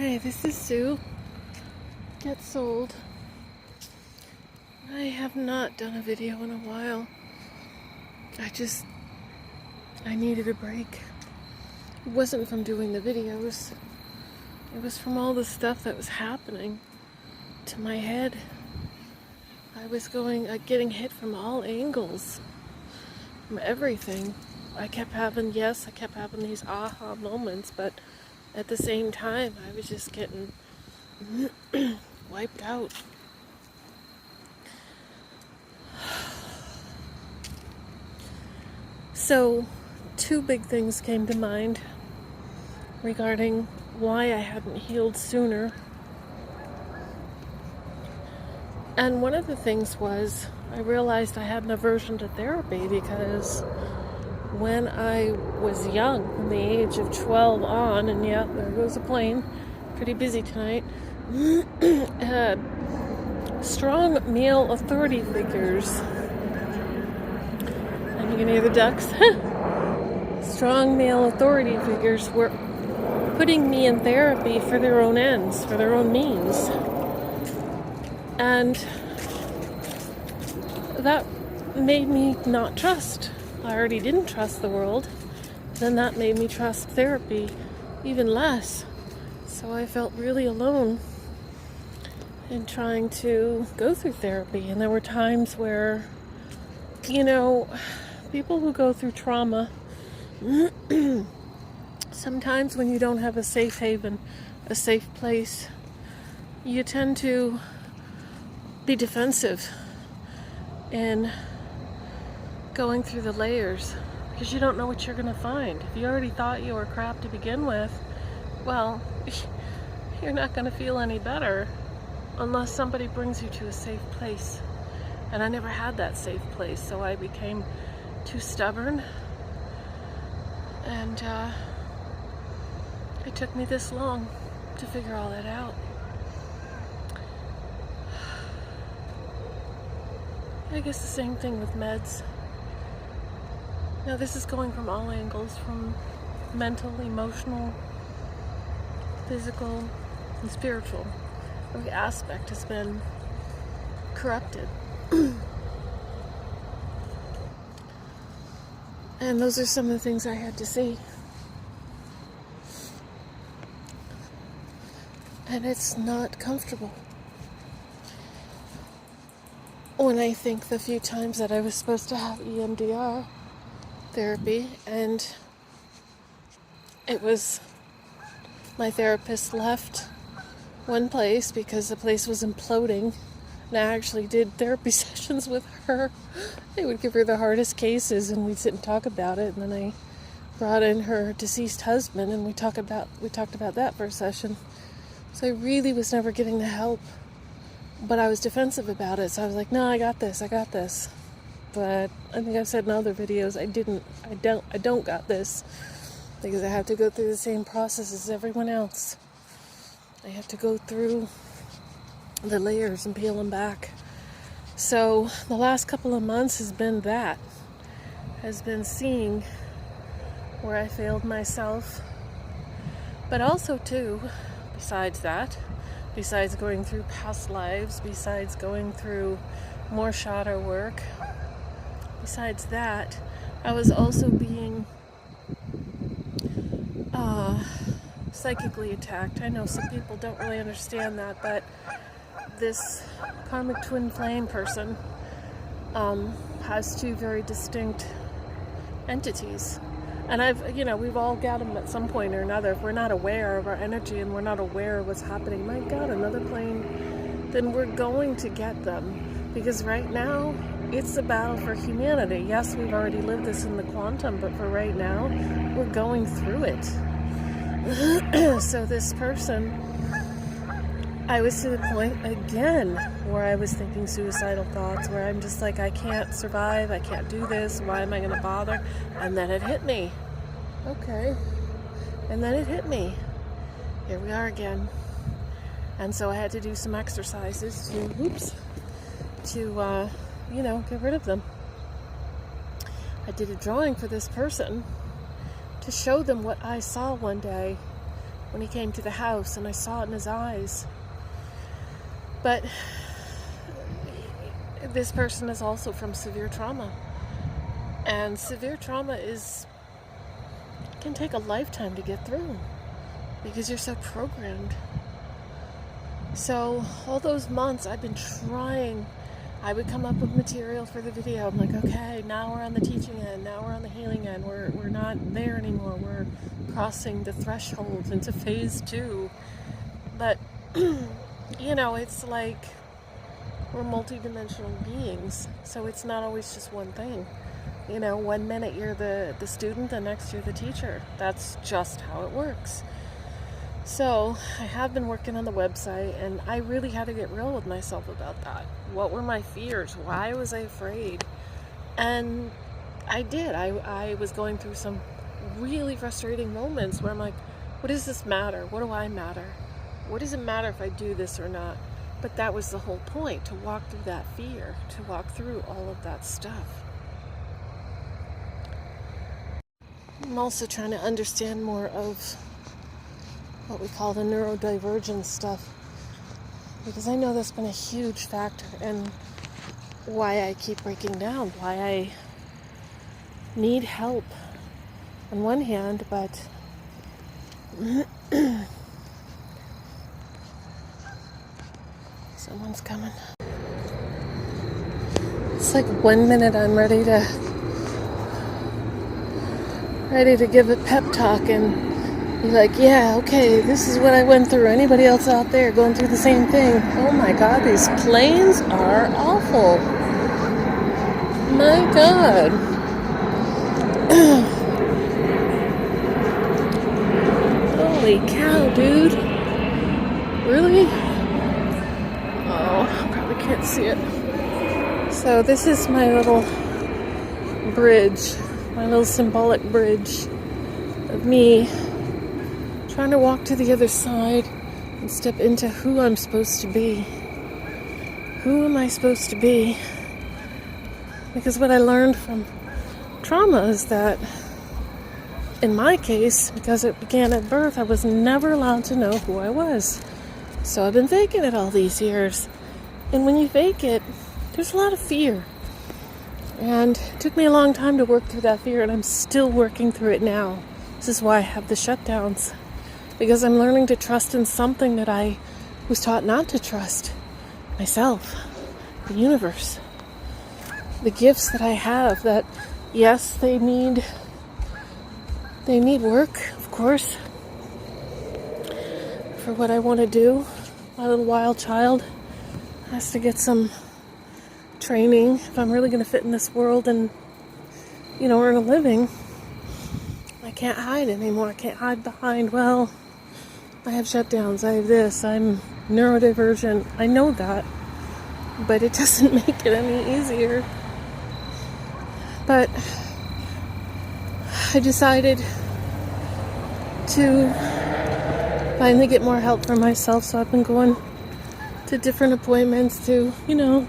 Hey, this is Sue. Get sold. I have not done a video in a while. I needed a break. It wasn't from doing the videos. It was from all the stuff that was happening to my head. I was getting hit from all angles, from everything. I kept having these aha moments, but at the same time, I was just getting wiped out. So, two big things came to mind regarding why I hadn't healed sooner. And one of the things was, I realized I had an aversion to therapy because when I was young, from the age of 12 on, and yeah, there goes a plane, pretty busy tonight, had strong male authority figures. And you can hear the ducks. Strong male authority figures were putting me in therapy for their own ends, for their own means. And that made me not trust. I already didn't trust the world. Then that made me trust therapy even less. So I felt really alone in trying to go through therapy. And there were times where, people who go through trauma, sometimes when you don't have a safe haven, a safe place, you tend to be defensive in going through the layers because you don't know what you're going to find. If you already thought you were crap to begin with, well, you're not going to feel any better unless somebody brings you to a safe place. And I never had that safe place, so I became too stubborn, and it took me this long to figure all that out. I guess the same thing with meds. Now this is going from all angles, from mental, emotional, physical, and spiritual. Every aspect has been corrupted. And those are some of the things I had to see. And it's not comfortable. When I think the few times that I was supposed to have EMDR therapy, and it was my therapist left one place because the place was imploding, and I actually did therapy sessions with her. I would give her the hardest cases and we'd sit and talk about it, and then I brought in her deceased husband and we talked about that for a session. So I really was never getting the help, but I was defensive about it. So I was like, no, I got this. But I think I've said in other videos, I don't got this, because I have to go through the same process as everyone else. I have to go through the layers and peel them back. So the last couple of months has been seeing where I failed myself. But also too, besides going through past lives, besides going through more shadow work, besides that, I was also being psychically attacked. I know some people don't really understand that, but this karmic twin flame person has two very distinct entities. And we've all got them at some point or another. If we're not aware of our energy and we're not aware of what's happening, my God, another plane, then we're going to get them. Because right now, it's a battle for humanity. Yes, we've already lived this in the quantum, but for right now, we're going through it. So this person, I was to the point again where I was thinking suicidal thoughts, where I'm just like, I can't survive, I can't do this, why am I going to bother? And then it hit me. Okay. And then it hit me. Here we are again. And so I had to do some exercises to get rid of them. I did a drawing for this person to show them what I saw one day when he came to the house, and I saw it in his eyes. But this person is also from severe trauma. And severe trauma can take a lifetime to get through because you're so programmed. So all those months I've been trying. I would come up with material for the video. I'm like, okay, now we're on the teaching end. Now we're on the healing end. We're not there anymore. We're crossing the threshold into phase 2. But, it's like we're multidimensional beings. So it's not always just one thing. 1 minute you're the student, the next you're the teacher. That's just how it works. So I have been working on the website, and I really had to get real with myself about that. What were my fears? Why was I afraid? And I did. I was going through some really frustrating moments where I'm like, what does this matter? What do I matter? What does it matter if I do this or not? But that was the whole point, to walk through that fear, to walk through all of that stuff. I'm also trying to understand more of what we call the neurodivergent stuff, because I know that's been a huge factor in why I keep breaking down, why I need help on one hand, but someone's coming. It's like 1 minute I'm ready to give a pep talk and be like, yeah, okay, this is what I went through. Anybody else out there going through the same thing? Oh my God, these planes are awful. My God. Holy cow, dude. Really? Oh, probably can't see it. So this is my little bridge, my little symbolic bridge of me trying to walk to the other side and step into who I'm supposed to be. Who am I supposed to be? Because what I learned from trauma is that, in my case, because it began at birth, I was never allowed to know who I was. So I've been faking it all these years. And when you fake it, there's a lot of fear. And it took me a long time to work through that fear, and I'm still working through it now. This is why I have the shutdowns. Because I'm learning to trust in something that I was taught not to trust. Myself. The universe. The gifts that I have that, yes, they need work, of course. For what I want to do. My little wild child has to get some training if I'm really going to fit in this world and, earn a living. I can't hide anymore. I can't hide behind, well, I have shutdowns, I have this, I'm neurodivergent. I know that, but it doesn't make it any easier. But I decided to finally get more help for myself, so I've been going to different appointments to,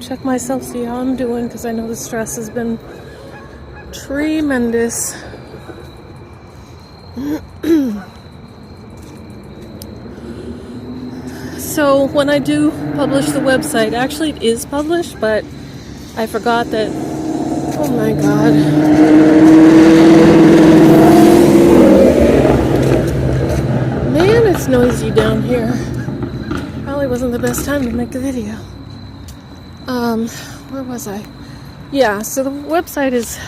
check myself, see how I'm doing, because I know the stress has been tremendous. So when I do publish the website, actually it is published, but I forgot that, oh my God. Man, it's noisy down here. Probably wasn't the best time to make a video. Where was I? Yeah, so the website is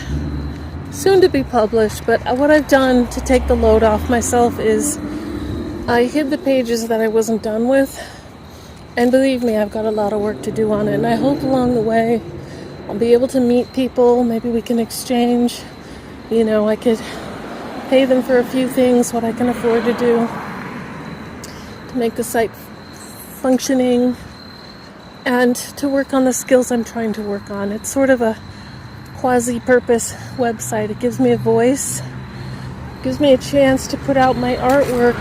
soon to be published, but what I've done to take the load off myself is I hid the pages that I wasn't done with, and believe me, I've got a lot of work to do on it, and I hope along the way I'll be able to meet people. Maybe we can exchange, I could pay them for a few things, what I can afford to do to make the site functioning, and to work on the skills I'm trying to work on. It's sort of a quasi-purpose website. It gives me a voice, gives me a chance to put out my artwork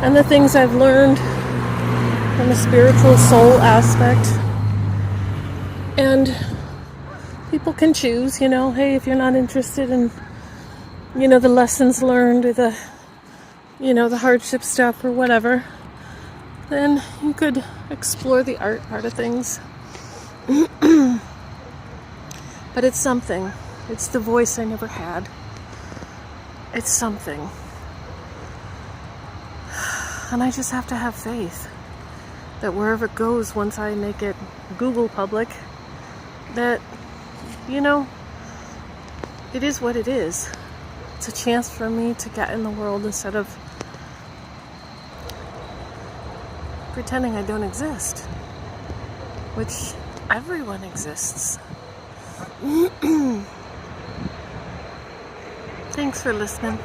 and the things I've learned from a spiritual soul aspect. And people can choose, hey, if you're not interested in, the lessons learned or the you know, the hardship stuff or whatever, then you could explore the art part of things. But it's something. It's the voice I never had. It's something. And I just have to have faith that wherever it goes, once I make it Google public, that, you know, it is what it is. It's a chance for me to get in the world instead of pretending I don't exist, which everyone exists. Thanks for listening.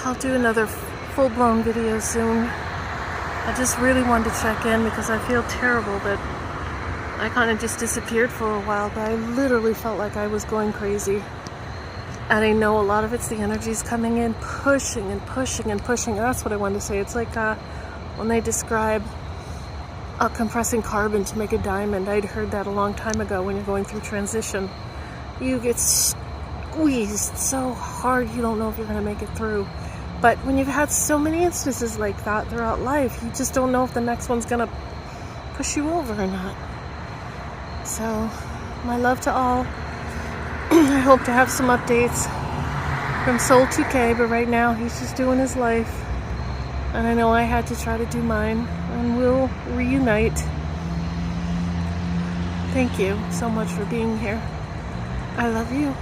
I'll do another full-blown video soon. I just really wanted to check in because I feel terrible that I kind of just disappeared for a while, but I literally felt like I was going crazy. And I know a lot of it's the energies coming in, pushing and pushing and pushing. And that's what I wanted to say. It's like when they describe compressing carbon to make a diamond. I'd heard that a long time ago when you're going through transition. You get squeezed so hard you don't know if you're going to make it through. But when you've had so many instances like that throughout life, you just don't know if the next one's going to push you over or not. So, my love to all. I hope to have some updates from Soul 2K, but right now he's just doing his life. And I know I had to try to do mine, and we'll reunite. Thank you so much for being here. I love you.